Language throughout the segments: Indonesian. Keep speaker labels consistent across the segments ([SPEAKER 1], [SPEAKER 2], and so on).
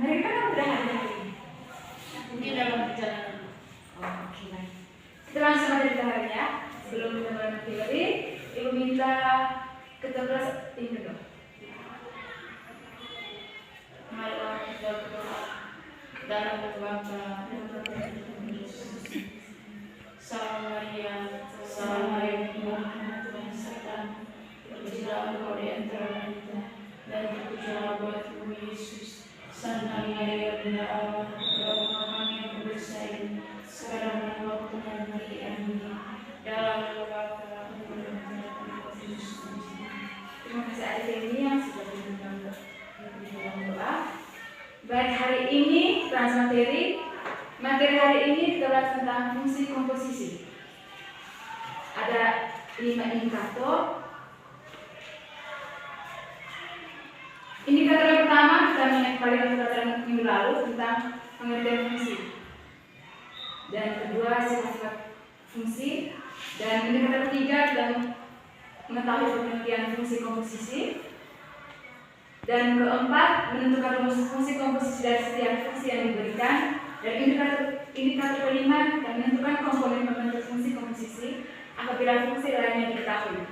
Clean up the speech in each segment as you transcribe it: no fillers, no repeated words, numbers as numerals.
[SPEAKER 1] Mereka kan udah ada ini.
[SPEAKER 2] Ini dalam perjalanan.
[SPEAKER 1] Oke, baik. Kita langsung pada ditanya ya. Sebelum kita mulai teori, Ibu minta keterangan ini dulu.
[SPEAKER 2] Marilah kita berdoa dalam berbangsa. Salam Maria, salam Maria, Tuhan serta terpujilah Engkau di antara wanita, dan terpujilah buatmu Yesus. Santa Maria, Bunda Allah, doakan kami yang berdosa ini, sekarang dan waktu kami mati. Amin. Dalam nama Bapa dan Putra dan Roh Kudus.
[SPEAKER 1] Terima kasih adik ini yang sudah diundang doa. Baik, hari ini materi hari ini kita bahas tentang fungsi komposisi. Ada 5 indikator. Indikator yang pertama kita mengetahui pelajaran minggu lalu tentang pengertian fungsi. Dan kedua sifat-sifat fungsi. Dan indikator ketiga kita mengetahui pengertian fungsi komposisi. Dan keempat, menentukan rumus fungsi komposisi dari setiap fungsi yang diberikan. Dan indikator kelima, kita menentukan komponen pembentuk fungsi komposisi apabila fungsi lainnya diketahui.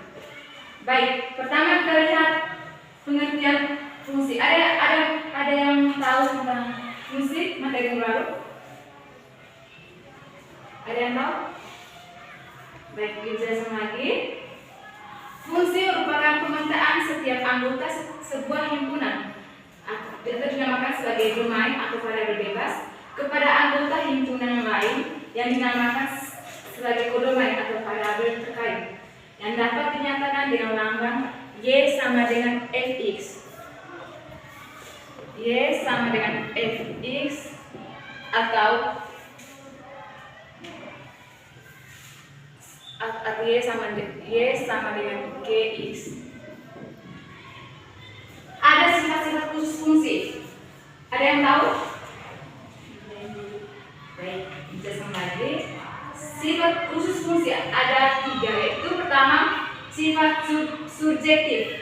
[SPEAKER 1] Baik, pertama kita lihat pengertian fungsi. Ada yang tahu tentang fungsi materi yang lalu? Ada yang tahu? Baik, dijelasin lagi. Fungsi merupakan pemetaan setiap anggota sebuah himpunan atau dinamakan sebagai domain atau variabel bebas kepada anggota himpunan lain yang dinamakan sebagai kodomain atau variabel terkait yang dapat dinyatakan dengan lambang Y sama dengan Fx. Y sama dengan Fx atau Y sama dengan Gx. Ada sifat-sifat khusus fungsi. Ada yang tahu? Baik, jelaskan lagi. Sifat khusus fungsi ada 3, yaitu pertama sifat subjektif.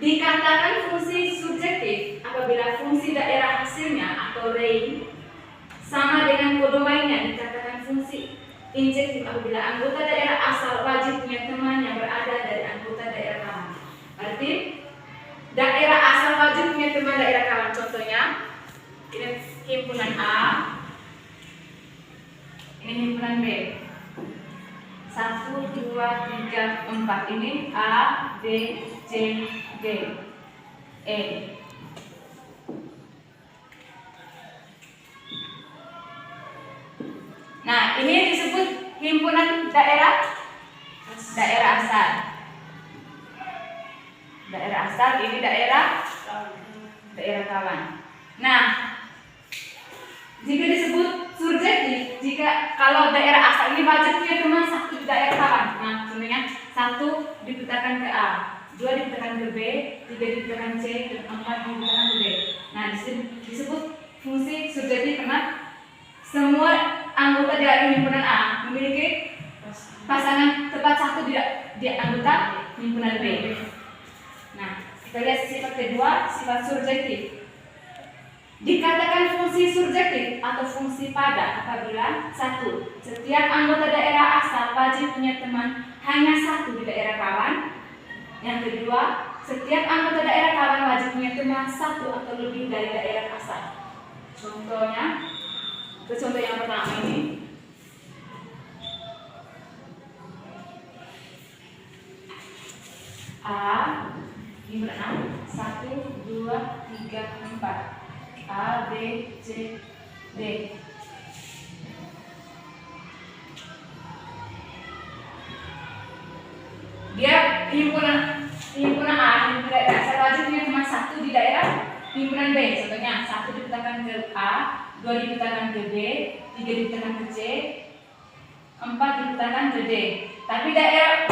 [SPEAKER 1] Dikatakan fungsi subjektif apabila fungsi daerah hasilnya atau range sama dengan kodomainnya. Dikatakan fungsi injektif apabila anggota daerah asal wajib punya teman yang berada dari anggota daerah kawan. Berarti daerah asal wajib punya teman daerah kawan. Contohnya ini himpunan A, ini himpunan B. 1, 2, 3, 4. Ini A, B, C, D, E. Nah, ini disebut himpunan daerah asal. Daerah asal, ini daerah kawan. Nah, jika disebut subjektif, jika kalau daerah asal ini wajib punya teman satu di daerah kawan. Nah, contohnya 1 dipetakan ke A, 2 dipetakan ke B, 3 dipetakan C, dan 4 dipetakan ke D. Nah, disebut fungsi subjektif karena semua anggota dari himpunan A memiliki pasangan tepat satu di anggota himpunan B. Nah, kita lihat sifat kedua, sifat subjektif. Dikatakan fungsi subjektif atau fungsi pada apabila 1. Setiap anggota daerah asal wajib punya teman hanya satu di daerah kawan. Yang kedua, setiap anggota daerah kawan wajib punya teman satu atau lebih dari daerah asal. Contohnya, contoh yang pertama ini. A, ini berenang. 1, 2, 3, 4. A, B, C, D. Dia himpunan A, himpunan daerah asal wajib punya teman satu di daerah himpunan B. Contohnya 1 dipetakan ke A, 2 dipetakan ke B, 3 dipetakan ke C, 4 dipetakan ke D. Tapi daerah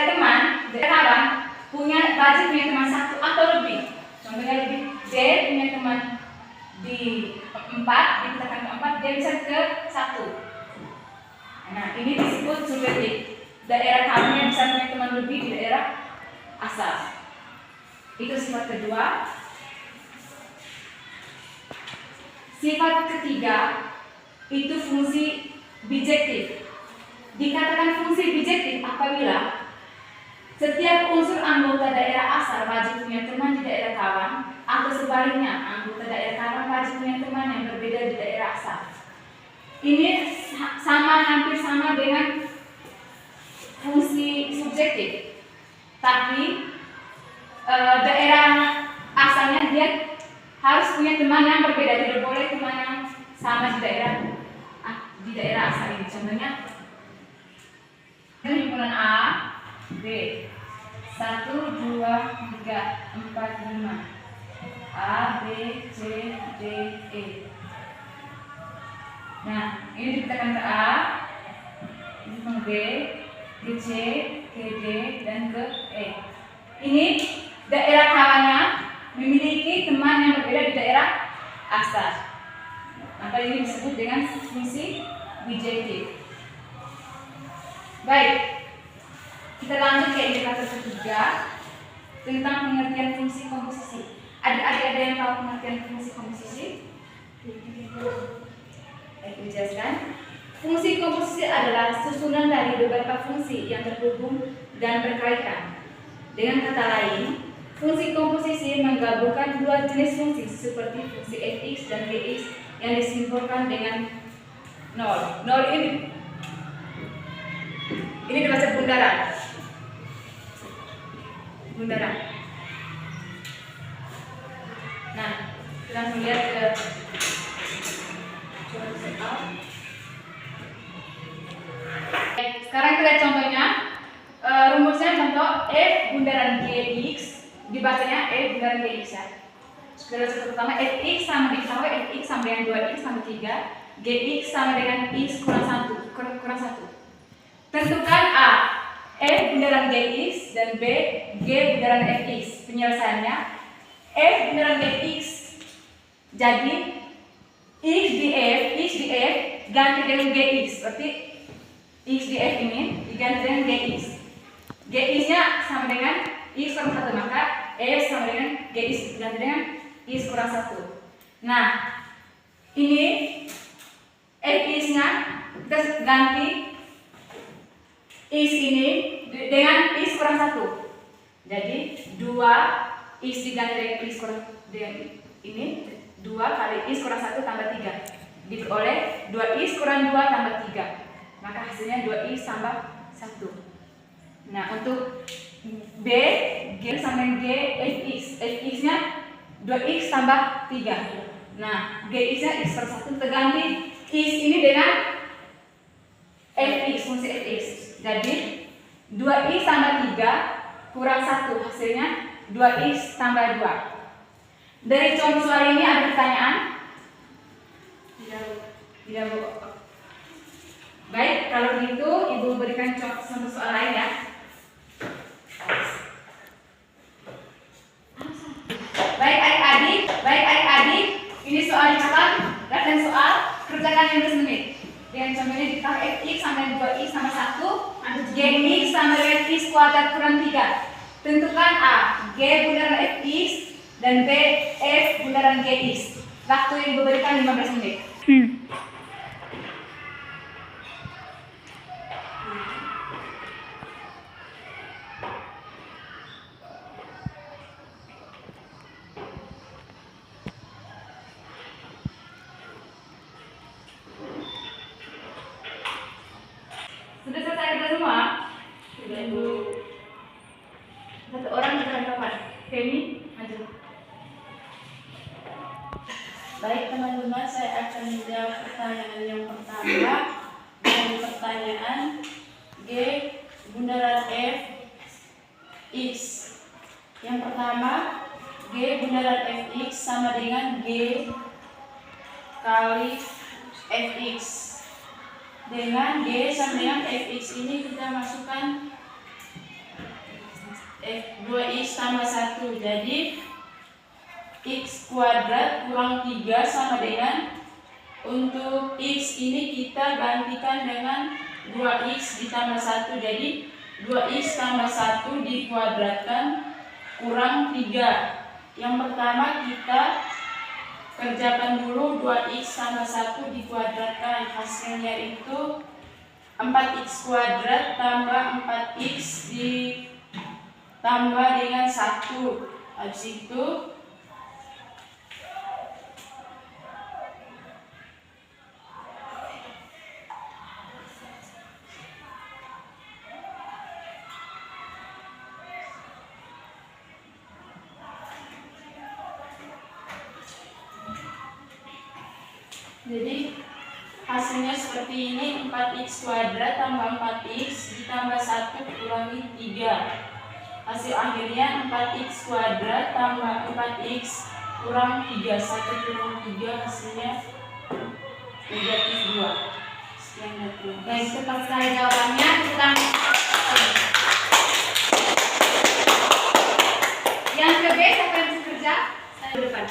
[SPEAKER 1] teman, daerah kawan wajib punya teman satu atau lebih. Contohnya lebih, D punya teman di 4, dipetakan ke 4, dia bisa ke 1. Nah, ini disebut subjektif. Daerah kawan yang bisa punya teman lebih di daerah asal. Itu sifat kedua. Sifat ketiga itu fungsi bijektif. Dikatakan fungsi bijektif apabila setiap unsur anggota daerah asal wajib punya teman di daerah kawan, atau sebaliknya anggota daerah kawan wajib punya teman yang berbeda di daerah asal. Ini hampir sama dengan fungsi subjektif, tapi daerah asalnya dia harus punya teman yang berbeda, tidak boleh teman yang sama di daerah asal ini. Contohnya himpunan A, B, 1, 2, 3, 4, 5, A, B, C, D, E. Nah, ini ditekan ke A, ini ke B, ke C, ke D, dan ke E. Ini daerah kawannya memiliki teman yang berbeda di daerah asal. Maka ini disebut dengan fungsi bijektif. Baik, kita lanjut ke indikator ketiga tentang pengertian fungsi komposisi. Ada yang tahu pengertian fungsi komposisi? Saya jelaskan. Fungsi komposisi adalah susunan dari beberapa fungsi yang terhubung dan berkaitan. Dengan kata lain, fungsi komposisi menggabungkan dua jenis fungsi seperti fungsi fx dan gx yang disimpulkan dengan nol. Nol ini dibaca bundaran. Bundaran. Nah, kita langsung lihat ke soal. Sekarang kita lihat contohnya. Rumusnya contoh F bundaran Gx dibacanya F bundaran Gx ya. Rumus pertama Fx sama Fx sama dengan 2x sama 3, Gx sama dengan x kurang 1 kurang 1. Tentukan A F bundaran Gx dan B G bundaran Fx. Penyelesaiannya F bundaran Gx jadi x di F ganti dengan Gx, berarti x di F ini diganti dengan Gx. Gx-nya sama dengan x kurang 1, maka F sama dengan Gx diganti dengan x kurang 1. Nah, ini Fx-nya kita ganti x ini dengan x kurang 1. Jadi 2 x diganti dengan x kurang dengan ini 2 kali x kurang 1 tambah 3 diperoleh 2x kurang 2 tambah 3, maka hasilnya 2x tambah 1. Nah, untuk B, G sama dengan G, Fx-nya 2x tambah 3. Nah, Gx-nya x per 1 terganti x ini dengan Fx, fungsi Fx. Jadi 2x tambah 3 kurang 1, hasilnya 2x tambah 2. Dari contoh soal ini ada pertanyaan? Tidak, Bu. Baik, kalau gitu Ibu berikan contoh soal lain ya. Baik adik-adik, ini soal dicatat, latihan soal, kerjakan yang 10 menit. Dengan contohnya ditaruh Fx sama dengan 2x sama 1, Gx sama dengan x kuadrat kurang 3. Tentukan A, G bundaran Fx dan B, F bundaran Gx. Waktu yang diberikan 15 menit. Sudah selesai kerja semua?
[SPEAKER 2] Sudah, Bu.
[SPEAKER 1] Satu orang kerjakan kapan? Femi, maju.
[SPEAKER 2] Baik teman-teman, saya akan menjawab pertanyaan yang pertama. Dari pertanyaan G bundaran F X. Yang pertama, G bundaran Fx sama dengan G kali Fx. Dengan G sama dengan Fx ini kita masukkan F2x tambah 1. Jadi x kuadrat kurang 3 sama dengan, untuk x ini kita gantikan dengan 2x ditambah 1. Jadi 2x tambah 1 dikuadratkan kurang 3. Yang pertama kita kerjakan dulu 2x tambah 1 dikuadratkan. Hasilnya itu 4x kuadrat tambah 4x ditambah dengan 1. Habis itu jadi hasilnya seperti ini, 4x kuadrat tambah 4x ditambah 1 kurangi 3. Hasil akhirnya 4x kuadrat tambah 4x kurang 3. 1 kurang 3 hasilnya negatif 2. Sekian dan
[SPEAKER 1] Baik, tepat sekali jawabannya. Kita yang ke B, siapa yang bisa kerja? Saya di depan.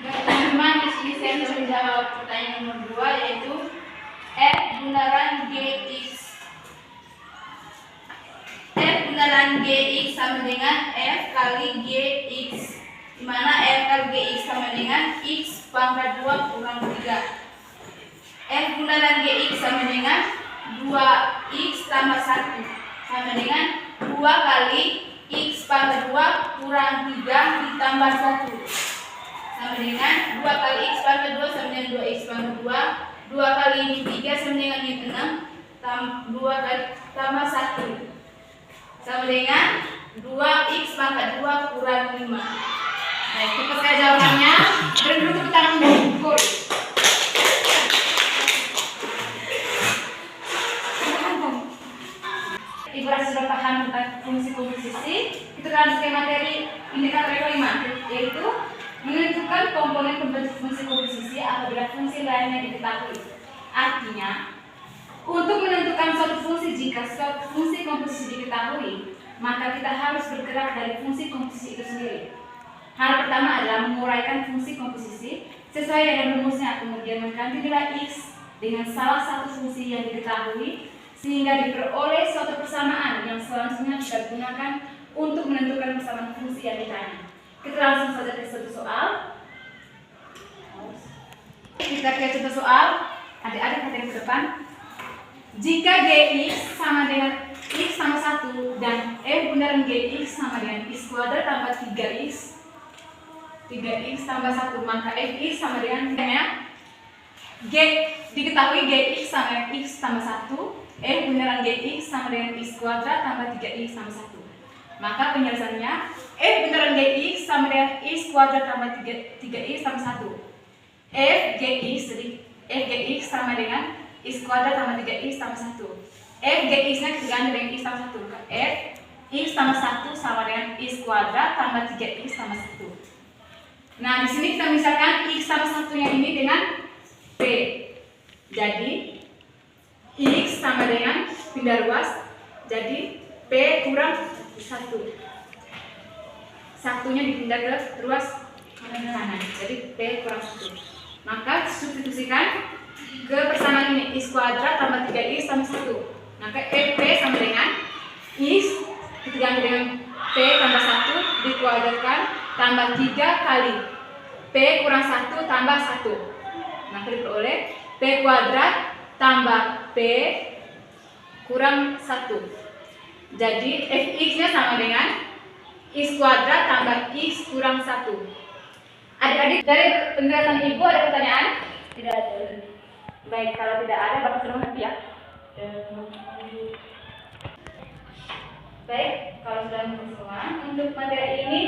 [SPEAKER 1] Teman-teman, di sini saya sudah menjawab pertanyaan nomor 2, yaitu F bundaran GX sama dengan F kali GX, di mana F kali GX sama dengan X pangkat 2 kurang 3. F bundaran GX sama dengan 2X tambah 1 sama dengan 2 kali X pangkat 2 kurang 3 ditambah 1 sama dengan 2 kali X pangkat 2 sama dengan 2X pangkat 2. 2 kali ini 3 sama dengan ini 6, 2 kali tambah 1 sama dengan 2x pangkat 2 kurang 5. Baik, cepat sekali jawabannya. Beri dulu tepuk tangan mengukur. Ibu rasa sudah paham tentang fungsi komposisi. Kita lanjut ke materi indikator yang kelima, yaitu menentukan komponen pembentuk fungsi komposisi apabila fungsi lainnya diketahui. Artinya, untuk menentukan suatu fungsi, jika suatu fungsi komposisi diketahui, maka kita harus bergerak dari fungsi komposisi itu sendiri. Hal pertama adalah menguraikan fungsi komposisi sesuai dengan rumusnya, kemudian mengganti nilai X dengan salah satu fungsi yang diketahui sehingga diperoleh suatu persamaan yang selanjutnya kita gunakan untuk menentukan persamaan fungsi yang ditanya. Kita langsung saja ke satu soal. Kita ke satu soal. Adik-adik perhatikan ke depan. Jika Gx sama dengan X tambah 1 dan F bundaran Gx sama dengan X kuadrat tambah 3X tambah 1, maka Fx sama dengan G diketahui Gx sama dengan X tambah 1, F bundaran Gx sama dengan X kuadrat tambah 3X tambah 1. Maka penjelasannya F bundaran Gx sama dengan X kuadrat tambah 3X tambah 1. Fgx sama dengan X kuadrat tambah 3X tambah 1. Fgx-nya diganti dengan X tambah 1. Fx tambah 1 sama dengan X kuadrat tambah 3X tambah 1. Nah, di sini kita misalkan X tambah 1-nya ini dengan P. Jadi, X sama dengan pindah ruas. Jadi, P kurang 1. Satunya dipindah ke ruas kanan. Jadi, P kurang 1. Maka substitusikan ke persamaan ini, X kuadrat tambah 3X tambah 1. Maka P sama dengan X diganti dengan P tambah 1 dikuadratkan tambah 3 kali P kurang 1 tambah 1. Maka diperoleh P kuadrat tambah P kurang 1. Jadi Fx-nya sama dengan X kuadrat tambah X kurang 1. Adik-adik, dari penjelasan Ibu ada pertanyaan?
[SPEAKER 2] Tidak ada.
[SPEAKER 1] Baik, kalau tidak ada, Bapak sudah mengerti ya? Baik, kalau sudah mengerti semua, untuk materi ini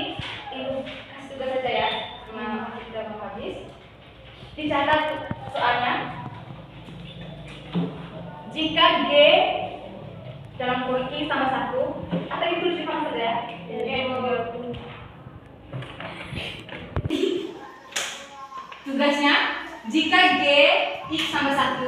[SPEAKER 1] Ibu kasih tugas saja ya, karena kita mau habis. Dicatat soalnya. Jika G dalam kurung X sama 1, atau itu dipang saja ya? Tugasnya, jika G X sama 1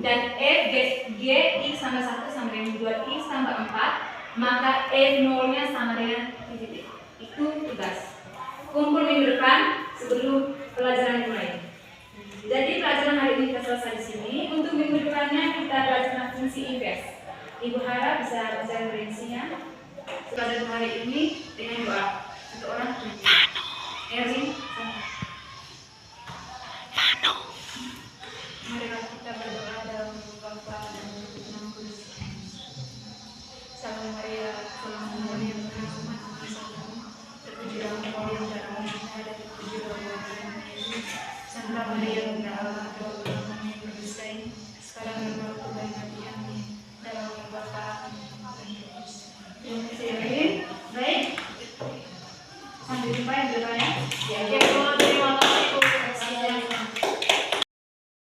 [SPEAKER 1] dan F G X sama 1 sama dengan 2X tambah 4, maka F0-nya sama dengan titik. Itu tugas. Kumpul minggu depan sebelum pelajaran dimulai. Jadi pelajaran hari ini kita selesai di sini. Untuk minggu depannya kita belajar fungsi inverse. Ibu harap bisa baca referensinya. Pelajaran hari ini dengan doa. Satu orang tujuh. Erwin, marilah kita berdoa dalam Bapa dan Putra dan Roh Kudus. Salam Maria, salam Maria, berkah terpujilah engkau di antara wanita dan terpujilah buah Yesus. Santa Maria, Bunda Allah, doakanlah kami yang berdosa sekarang dan waktu